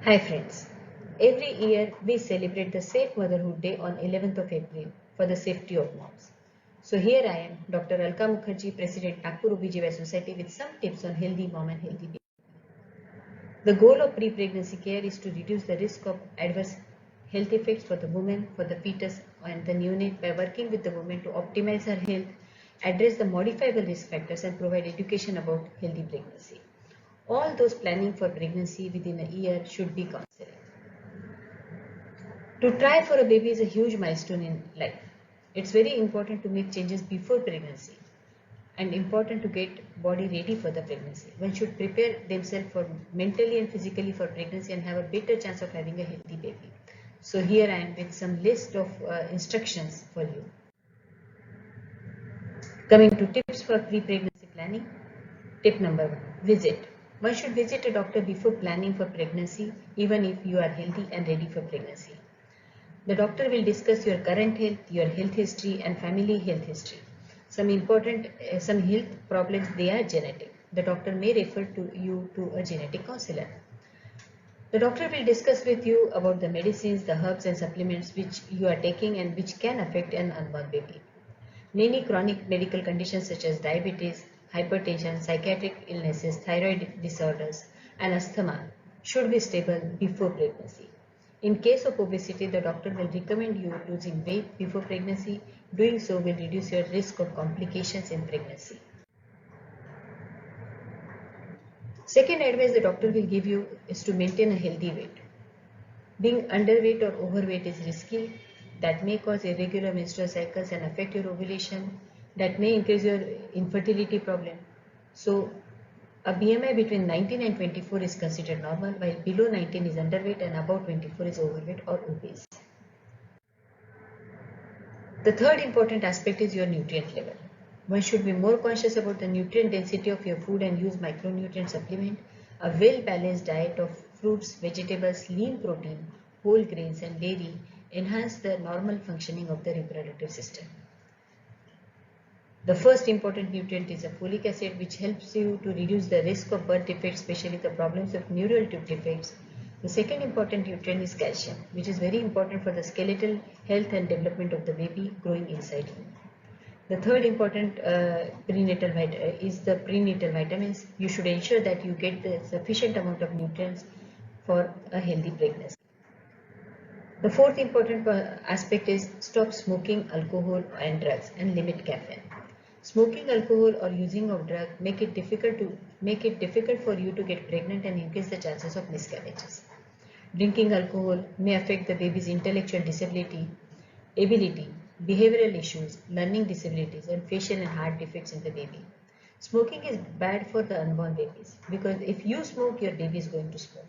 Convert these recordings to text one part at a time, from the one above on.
Hi friends, every year we celebrate the Safe Motherhood Day on 11th of April for the safety of moms. So here I am, Dr. Alka Mukherjee, President Nagpur OBGY Society with some tips on healthy mom and healthy baby. The goal of pre-pregnancy care is to reduce the risk of adverse health effects for the woman, for the fetus and the neonate by working with the woman to optimize her health, address the modifiable risk factors and provide education about healthy pregnancy. All those planning for pregnancy within a year should be considered. To try for a baby is a huge milestone in life. It's very important to make changes before pregnancy and important to get body ready for the pregnancy. One should prepare themselves for mentally and physically for pregnancy and have a better chance of having a healthy baby. So here I am with some list of instructions for you. Coming to tips for pre-pregnancy planning. Tip number 1, visit. One should visit a doctor before planning for pregnancy even if you are healthy and ready for pregnancy. The doctor will discuss your current health, your health history and family health history. Some health problems, they are genetic. The doctor may refer to you to a genetic counselor. The doctor will discuss with you about the medicines, the herbs and supplements which you are taking and which can affect an unborn baby. Many chronic medical conditions such as diabetes, hypertension, psychiatric illnesses, thyroid disorders and asthma should be stable before pregnancy. In case of obesity, the doctor will recommend you losing weight before pregnancy. Doing so will reduce your risk of complications in pregnancy. Second advice the doctor will give you is to maintain a healthy weight. Being underweight or overweight is risky. That may cause irregular menstrual cycles and affect your ovulation. That may increase your infertility problem. So a BMI between 19 and 24 is considered normal, while below 19 is underweight and above 24 is overweight or obese. The third important aspect is your nutrient level. One should be more conscious about the nutrient density of your food and use micronutrient supplement. A well-balanced diet of fruits, vegetables, lean protein, whole grains and dairy enhance the normal functioning of the reproductive system. The first important nutrient is a folic acid, which helps you to reduce the risk of birth defects, especially the problems of neural tube defects. The second important nutrient is calcium, which is very important for the skeletal health and development of the baby growing inside you. The third important is the prenatal vitamins. You should ensure that you get the sufficient amount of nutrients for a healthy pregnancy. The fourth important aspect is stop smoking, alcohol and drugs and limit caffeine. Smoking alcohol or using of drug make it difficult for you to get pregnant and increase the chances of miscarriages. Drinking alcohol may affect the baby's intellectual ability, behavioral issues, learning disabilities, and facial and heart defects in the baby. Smoking is bad for the unborn babies because if you smoke, your baby is going to smoke.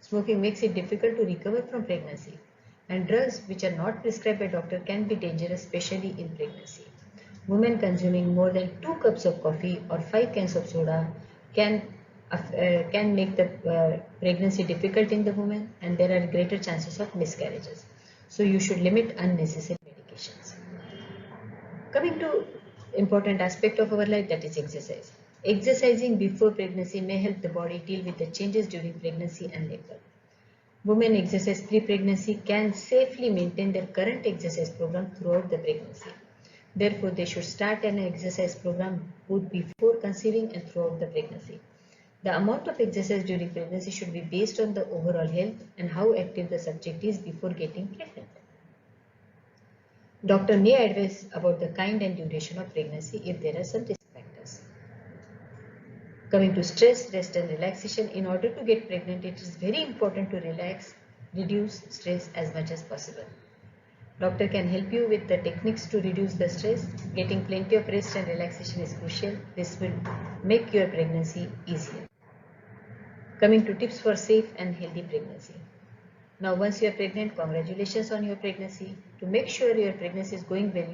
Smoking makes it difficult to recover from pregnancy, and drugs which are not prescribed by doctor can be dangerous, especially in pregnancy. Women consuming more than 2 cups of coffee or 5 cans of soda can make the pregnancy difficult in the woman, and there are greater chances of miscarriages. So you should limit unnecessary medications. Coming to important aspect of our life, that is exercise. Exercising before pregnancy may help the body deal with the changes during pregnancy and labor. Women exercise pre-pregnancy can safely maintain their current exercise program throughout the pregnancy. Therefore, they should start an exercise program both before conceiving and throughout the pregnancy. The amount of exercise during pregnancy should be based on the overall health and how active the subject is before getting pregnant. Doctor may advise about the kind and duration of pregnancy if there are some risk factors. Coming to stress, rest and relaxation, in order to get pregnant, it is very important to relax, reduce stress as much as possible. Doctor can help you with the techniques to reduce the stress. Getting plenty of rest and relaxation is crucial. This will make your pregnancy easier. Coming to tips for safe and healthy pregnancy. Now, once you are pregnant, congratulations on your pregnancy. To make sure your pregnancy is going well,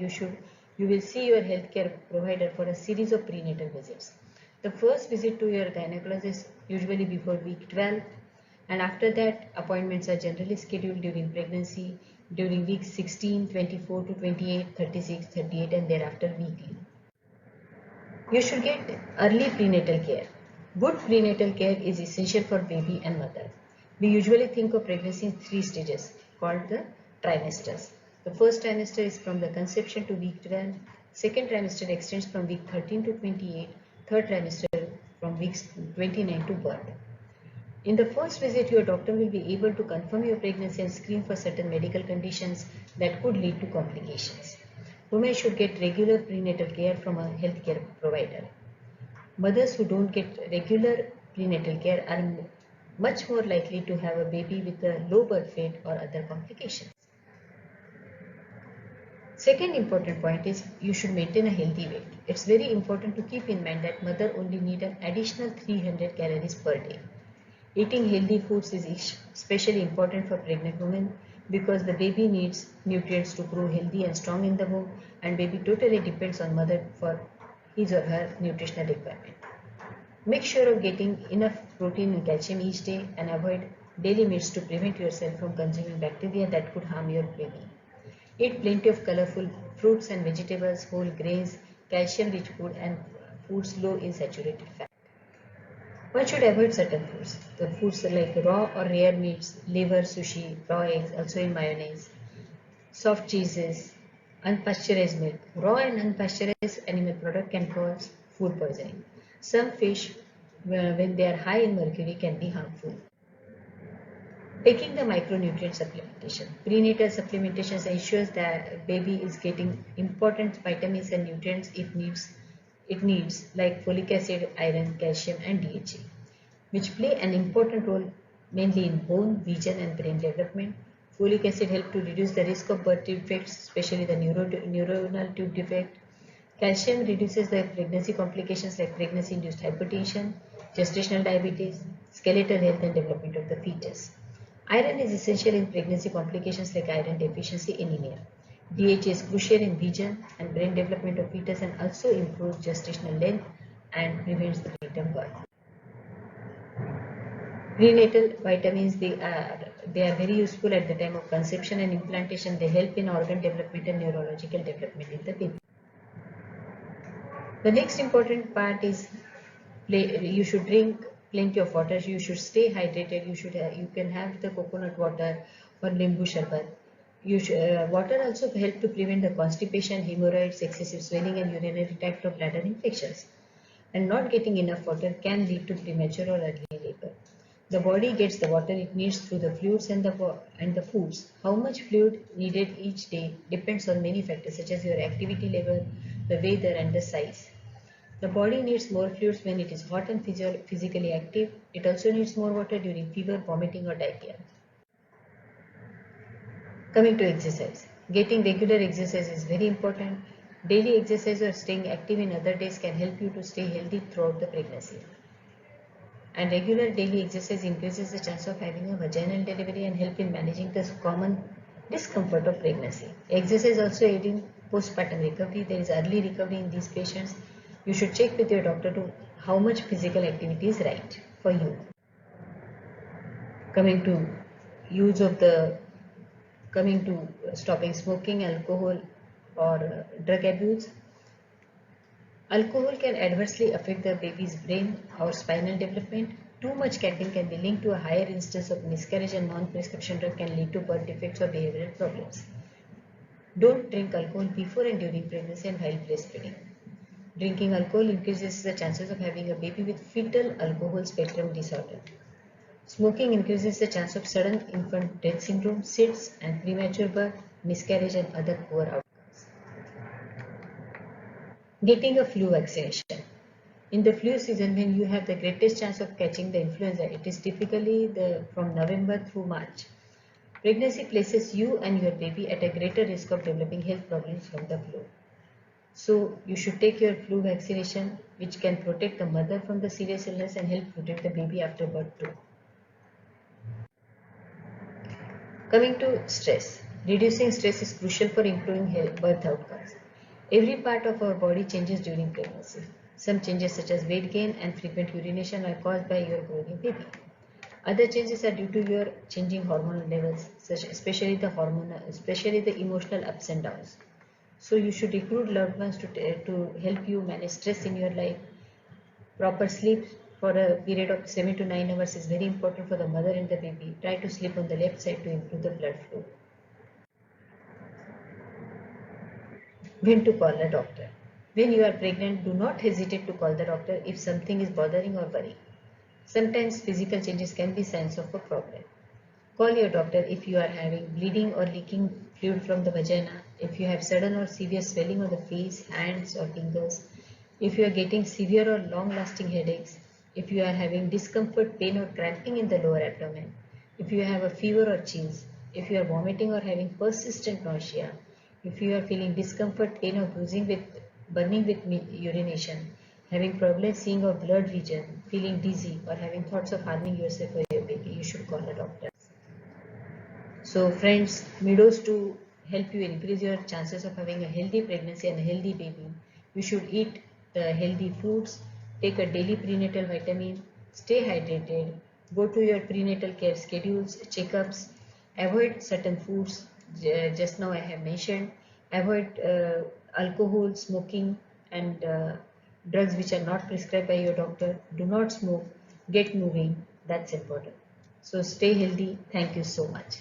you will see your healthcare provider for a series of prenatal visits. The first visit to your gynecologist usually before week 12, and after that, appointments are generally scheduled during pregnancy, during weeks 16, 24 to 28, 36, 38, and thereafter weekly. You should get early prenatal care. Good prenatal care is essential for baby and mother. We usually think of pregnancy in 3 stages called the trimesters. The first trimester is from the conception to week 12. Second trimester extends from week 13 to 28. Third trimester from weeks 29 to birth. In the first visit, your doctor will be able to confirm your pregnancy and screen for certain medical conditions that could lead to complications. Women should get regular prenatal care from a healthcare provider. Mothers who don't get regular prenatal care are much more likely to have a baby with a low birth weight or other complications. Second important point is you should maintain a healthy weight. It's very important to keep in mind that mother only need an additional 300 calories per day. Eating healthy foods is especially important for pregnant women because the baby needs nutrients to grow healthy and strong in the womb, and baby totally depends on mother for his or her nutritional requirement. Make sure of getting enough protein and calcium each day and avoid daily meals to prevent yourself from consuming bacteria that could harm your baby. Eat plenty of colorful fruits and vegetables, whole grains, calcium-rich food, and foods low in saturated fat. One should avoid certain foods. The foods like raw or rare meats, liver, sushi, raw eggs, also in mayonnaise, soft cheeses, unpasteurized milk. Raw and unpasteurized animal product can cause food poisoning. Some fish, when they are high in mercury, can be harmful. Taking the micronutrient supplementation. Prenatal supplementation ensures that baby is getting important vitamins and nutrients it needs like folic acid, iron, calcium and DHA, which play an important role mainly in bone, vision and brain development. Folic acid helps to reduce the risk of birth defects, especially the neuronal tube defect. Calcium reduces the pregnancy complications like pregnancy-induced hypertension, gestational diabetes, skeletal health and development of the fetus. Iron is essential in pregnancy complications like iron deficiency anemia. DHA is crucial in vision and brain development of fetus and also improves gestational length and prevents the preterm birth. Prenatal vitamins, they are very useful at the time of conception and implantation. They help in organ development and neurological development in the baby. The next important part is you should drink plenty of water. You should stay hydrated. You can have the coconut water or limbu sharbat. Water also help to prevent the constipation, hemorrhoids, excessive swelling and urinary tract or bladder infections. And not getting enough water can lead to premature or early labor. The body gets the water it needs through the fluids and the foods. How much fluid needed each day depends on many factors such as your activity level, the weather and the size. The body needs more fluids when it is hot and physically active. It also needs more water during fever, vomiting or diarrhea. Coming to exercise. Getting regular exercise is very important. Daily exercise or staying active in other days can help you to stay healthy throughout the pregnancy. And regular daily exercise increases the chance of having a vaginal delivery and help in managing the common discomfort of pregnancy. Exercise also aid in postpartum recovery. There is early recovery in these patients. You should check with your doctor to how much physical activity is right for you. Coming to stopping smoking, alcohol or drug abuse. Alcohol can adversely affect the baby's brain or spinal development. Too much caffeine can be linked to a higher instance of miscarriage and non-prescription drug can lead to birth defects or behavioral problems. Don't drink alcohol before and during pregnancy and while breastfeeding. Drinking alcohol increases the chances of having a baby with fetal alcohol spectrum disorder. Smoking increases the chance of sudden infant death syndrome, SIDS, and premature birth, miscarriage, and other poor outcomes. Getting a flu vaccination. In the flu season, when you have the greatest chance of catching the influenza, it is typically from November through March. Pregnancy places you and your baby at a greater risk of developing health problems from the flu. So you should take your flu vaccination, which can protect the mother from the serious illness and help protect the baby after birth too. Coming to stress. Reducing stress is crucial for improving birth outcomes. Every part of our body changes during pregnancy. Some changes such as weight gain and frequent urination are caused by your growing baby. Other changes are due to your changing hormonal levels, especially the emotional ups and downs. So you should recruit loved ones to help you manage stress in your life. Proper sleep for a period of 7 to 9 hours is very important for the mother and the baby. Try to sleep on the left side to improve the blood flow. When to call a doctor? When you are pregnant, do not hesitate to call the doctor if something is bothering or worrying. Sometimes physical changes can be signs of a problem. Call your doctor if you are having bleeding or leaking fluid from the vagina, if you have sudden or severe swelling on the face, hands or fingers, if you are getting severe or long-lasting headaches, if you are having discomfort, pain or cramping in the lower abdomen, if you have a fever or chills, if you are vomiting or having persistent nausea, if you are feeling discomfort, pain or bruising with burning with urination, having problems seeing or blurred vision, feeling dizzy or having thoughts of harming yourself or your baby, you should call a doctor. So friends, Midos to help you increase your chances of having a healthy pregnancy and a healthy baby, you should eat healthy foods, take a daily prenatal vitamin, stay hydrated, go to your prenatal care schedules, checkups, avoid certain foods just now I have mentioned, avoid alcohol, smoking and drugs which are not prescribed by your doctor, do not smoke, get moving, that's important. So stay healthy. Thank you so much.